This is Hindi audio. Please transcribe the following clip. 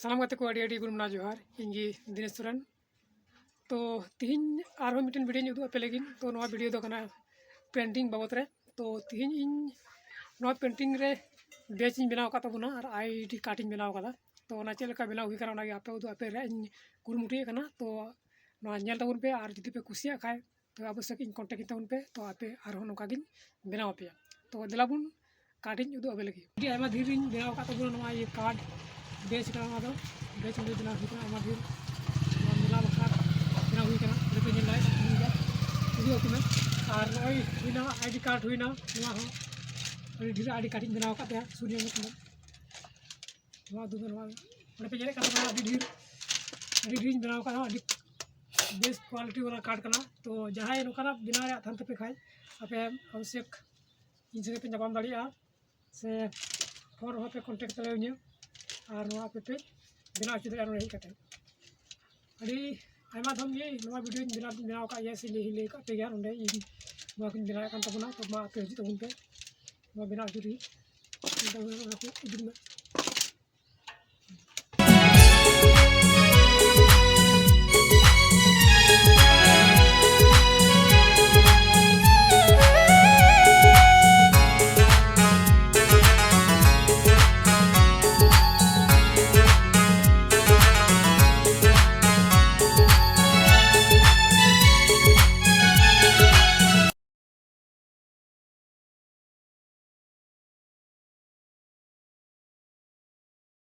सालाम गाते को आड़ी आड़ी गुरमना जोहार इंगी दिनेश सोरेन तो तिहिन आरो मिटन वीडियो उदू पे लेकिन तो नवा वीडियो दो कना पेंटिंग बाबत रे तो तिहिन इन नवा पेंटिंग रे बेच इन बनाव का तबना और आईडी कार्ड इन बनाव का तो ना चेल का बनाव हुई कना ना आपे उदू आपे रे इन गुरमुटी कना तो नवा नेल तबन पे और जदि पे कुसिया खाए तो आवश्यक इन कांटेक्ट तबन पे तो आपे आरो नोका गिन बनाव पे तो देलाबुन कार्ड इन उदू अबे लगी डी आयमा धीर इन बनाव का तबना नवा ये कार्ड बेच कना दो बेच में बना हुई कना आमा धीर मिला बखार बना हुई कना जते जिन लाइट मुंगा वीडियो को में और नई हुईना आईडी कार्ड हुईना नवा हो अभी धीरे आईडी कार्ड इन बनाव का पे सूर्य में नवा दो नवा ओने पे जेले कना अभी धीर बनाव का अभी बेस्ट क्वालिटी वाला कार्ड कना तो जहां नोकना बिना रे थान पे खाय आपे आवश्यक इन से पे जबाम दाड़िया से फोन हो पे कांटेक्ट तलेउनिया और नवा पे बिना चुदे और रही कते अड़ी आयमा धम ये नवा वीडियो बिना बिना का ये से ले का पे यार उंडे इन नवा किन बिना का तबना तो मा पे हिजु तबन पे नवा बिना जुरी तो उदुम